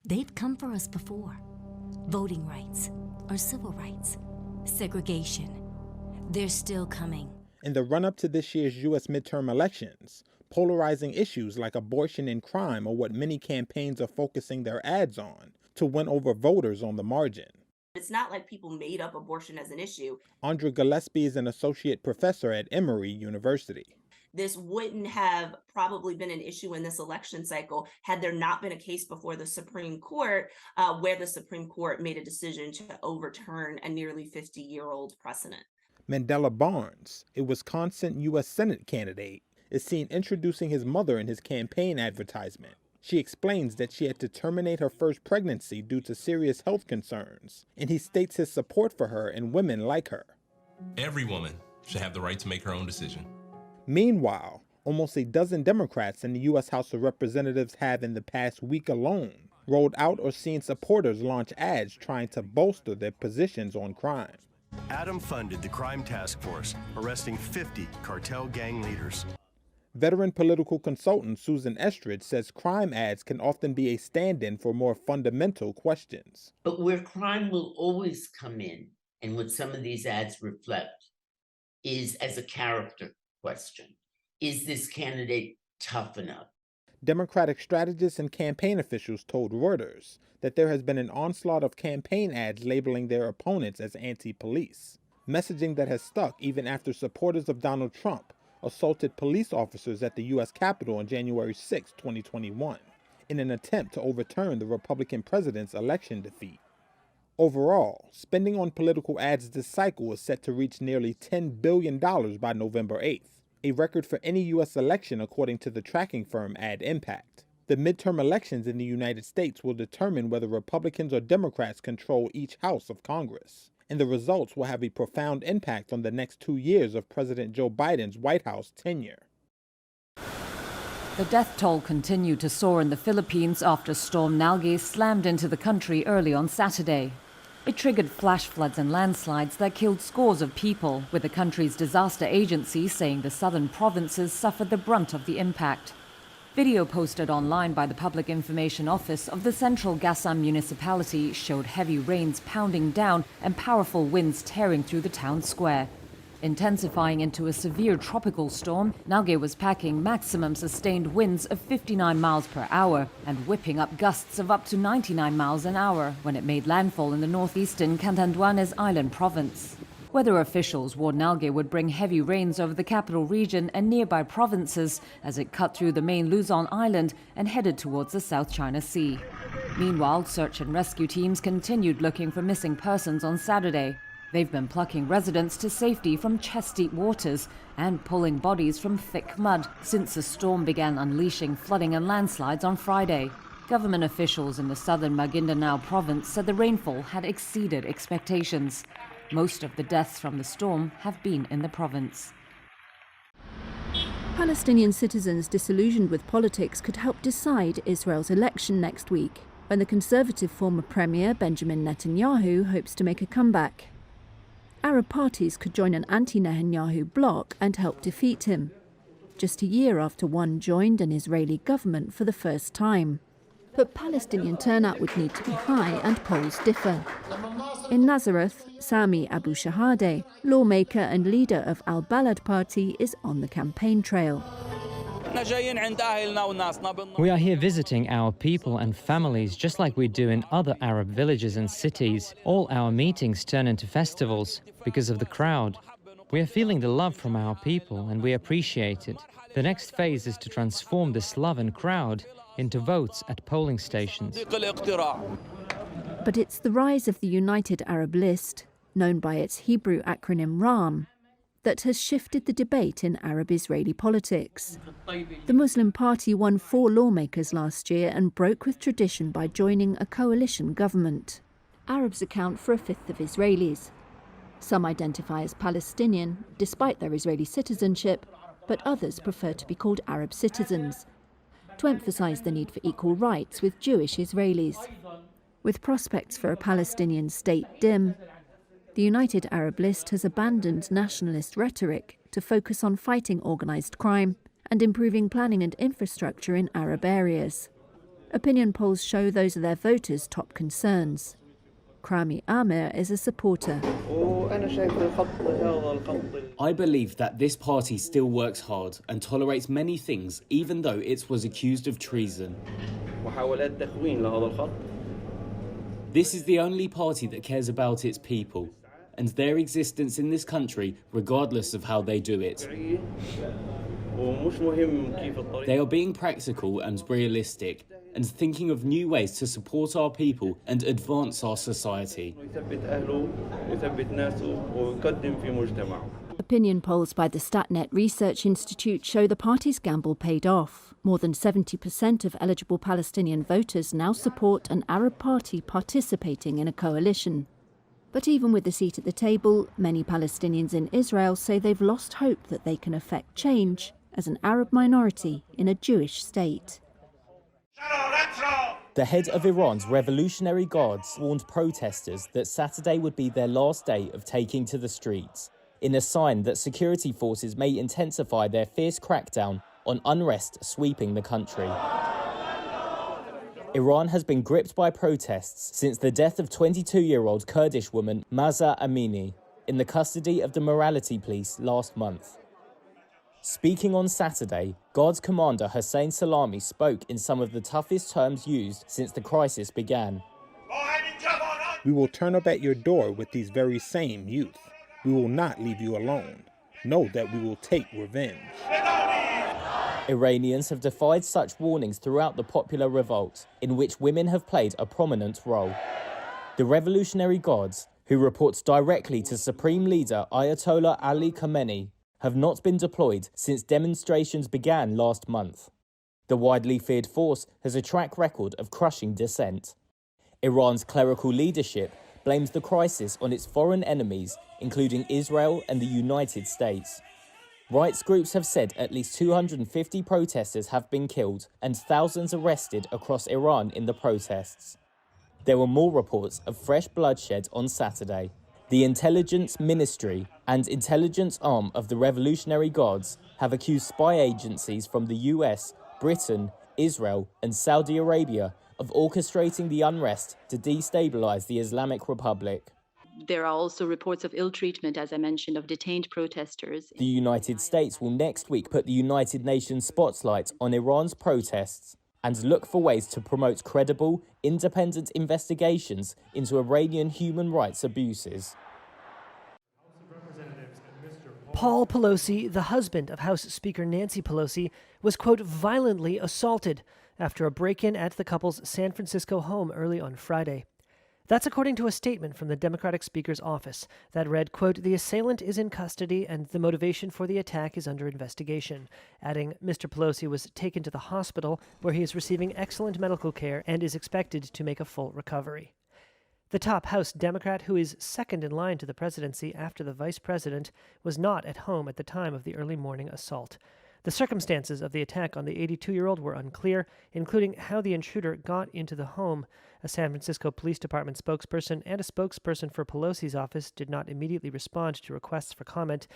They've come for us before. Voting rights, or civil rights, segregation. They're still coming. In the run-up to this year's U.S. midterm elections, polarizing issues like abortion and crime are what many campaigns are focusing their ads on to win over voters on the margin. It's not like people made up abortion as an issue. Andra Gillespie is an associate professor at Emory University. This wouldn't have probably been an issue in this election cycle had there not been a case before the Supreme Court where the Supreme Court made a decision to overturn a nearly 50-year-old precedent. Mandela Barnes, a Wisconsin U.S. Senate candidate, is seen introducing his mother in his campaign advertisement. She explains that she had to terminate her first pregnancy due to serious health concerns, and he states his support for her and women like her. Every woman should have the right to make her own decision. Meanwhile, almost a dozen Democrats in the U.S. House of Representatives have in the past week alone rolled out or seen supporters launch ads trying to bolster their positions on crime. Adam funded the crime task force, arresting 50 cartel gang leaders. Veteran political consultant Susan Estridge says crime ads can often be a stand-in for more fundamental questions. But where crime will always come in, and what some of these ads reflect, is as a character question. Is this candidate tough enough? Democratic strategists and campaign officials told Reuters that there has been an onslaught of campaign ads labeling their opponents as anti-police, messaging that has stuck even after supporters of Donald Trump assaulted police officers at the U.S. Capitol on January 6, 2021, in an attempt to overturn the Republican president's election defeat. Overall, spending on political ads this cycle is set to reach nearly $10 billion by November 8th, a record for any U.S. election according to the tracking firm Ad Impact. The midterm elections in the United States will determine whether Republicans or Democrats control each house of Congress, and the results will have a profound impact on the next 2 years of President Joe Biden's White House tenure. The death toll continued to soar in the Philippines after Storm Nalgae slammed into the country early on Saturday. It triggered flash floods and landslides that killed scores of people, with the country's disaster agency saying the southern provinces suffered the brunt of the impact. Video posted online by the Public Information Office of the central Gasam municipality showed heavy rains pounding down and powerful winds tearing through the town square. Intensifying into a severe tropical storm, Nalgae was packing maximum sustained winds of 59 miles per hour and whipping up gusts of up to 99 miles an hour when it made landfall in the northeastern Catanduanes Island province. Weather officials warned Nalgae would bring heavy rains over the capital region and nearby provinces as it cut through the main Luzon Island and headed towards the South China Sea. Meanwhile, search and rescue teams continued looking for missing persons on Saturday. They've been plucking residents to safety from chest-deep waters and pulling bodies from thick mud since the storm began unleashing flooding and landslides on Friday. Government officials in the southern Maguindanao province said the rainfall had exceeded expectations. Most of the deaths from the storm have been in the province. Palestinian citizens disillusioned with politics could help decide Israel's election next week, when the conservative former Premier Benjamin Netanyahu hopes to make a comeback. Arab parties could join an anti-Netanyahu bloc and help defeat him, just a year after one joined an Israeli government for the first time. But Palestinian turnout would need to be high and polls differ. In Nazareth, Sami Abu Shahadeh, lawmaker and leader of Al-Balad party, is on the campaign trail. We are here visiting our people and families just like we do in other Arab villages and cities. All our meetings turn into festivals because of the crowd. We are feeling the love from our people and we appreciate it. The next phase is to transform this love and crowd into votes at polling stations. But it's the rise of the United Arab List, known by its Hebrew acronym RAM, that has shifted the debate in Arab-Israeli politics. The Muslim party won 4 lawmakers last year and broke with tradition by joining a coalition government. Arabs account for a fifth of Israelis. Some identify as Palestinian, despite their Israeli citizenship, but others prefer to be called Arab citizens, to emphasize the need for equal rights with Jewish Israelis. With prospects for a Palestinian state dim, the United Arab List has abandoned nationalist rhetoric to focus on fighting organized crime and improving planning and infrastructure in Arab areas. Opinion polls show those are their voters' top concerns. Krami Amer is a supporter. I believe that this party still works hard and tolerates many things, even though it was accused of treason. This is the only party that cares about its people and their existence in this country, regardless of how they do it. They are being practical and realistic, and thinking of new ways to support our people and advance our society. Opinion polls by the Statnet Research Institute show the party's gamble paid off. More than 70% of eligible Palestinian voters now support an Arab party participating in a coalition. But even with a seat at the table, many Palestinians in Israel say they've lost hope that they can affect change as an Arab minority in a Jewish state. The head of Iran's Revolutionary Guards warned protesters that Saturday would be their last day of taking to the streets, in a sign that security forces may intensify their fierce crackdown on unrest sweeping the country. Iran has been gripped by protests since the death of 22-year-old Kurdish woman Mahsa Amini in the custody of the morality police last month. Speaking on Saturday, Guards Commander Hossein Salami spoke in some of the toughest terms used since the crisis began. We will turn up at your door with these very same youth. We will not leave you alone. Know that we will take revenge. Iranians have defied such warnings throughout the popular revolt, in which women have played a prominent role. The Revolutionary Guards, who reports directly to Supreme Leader Ayatollah Ali Khamenei, have not been deployed since demonstrations began last month. The widely feared force has a track record of crushing dissent. Iran's clerical leadership blames the crisis on its foreign enemies, including Israel and the United States. Rights groups have said at least 250 protesters have been killed and thousands arrested across Iran in the protests. There were more reports of fresh bloodshed on Saturday. The Intelligence Ministry and intelligence arm of the Revolutionary Guards have accused spy agencies from the US, Britain, Israel, and Saudi Arabia of orchestrating the unrest to destabilize the Islamic Republic. There are also reports of ill treatment, as I mentioned, of detained protesters. The United States will next week put the United Nations spotlight on Iran's protests and look for ways to promote credible, independent investigations into Iranian human rights abuses. Paul Pelosi, the husband of House Speaker Nancy Pelosi, was, quote, violently assaulted after a break-in at the couple's San Francisco home early on Friday. That's according to a statement from the Democratic Speaker's office that read, quote, the assailant is in custody and the motivation for the attack is under investigation, adding Mr. Pelosi was taken to the hospital where he is receiving excellent medical care and is expected to make a full recovery. The top House Democrat, who is second in line to the presidency after the vice president, was not at home at the time of the early morning assault. The circumstances of the attack on the 82-year-old were unclear, including how the intruder got into the home. A San Francisco Police Department spokesperson and a spokesperson for Pelosi's office did not immediately respond to requests for comment.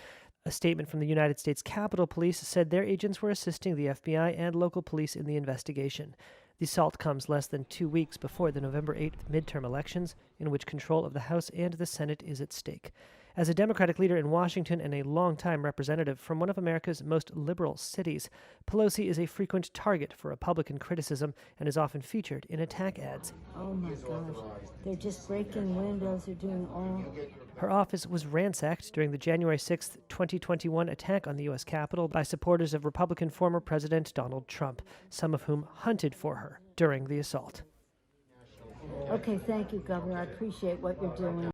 A statement from the United States Capitol Police said their agents were assisting the FBI and local police in the investigation. The assault comes less than 2 weeks before the November 8th midterm elections, in which control of the House and the Senate is at stake. As a Democratic leader in Washington and a longtime representative from one of America's most liberal cities, Pelosi is a frequent target for Republican criticism and is often featured in attack ads. Oh my gosh, they're just breaking windows, they're doing all... Her office was ransacked during the January 6, 2021 attack on the U.S. Capitol by supporters of Republican former President Donald Trump, some of whom hunted for her during the assault. Okay, thank you, Governor. I appreciate what you're doing.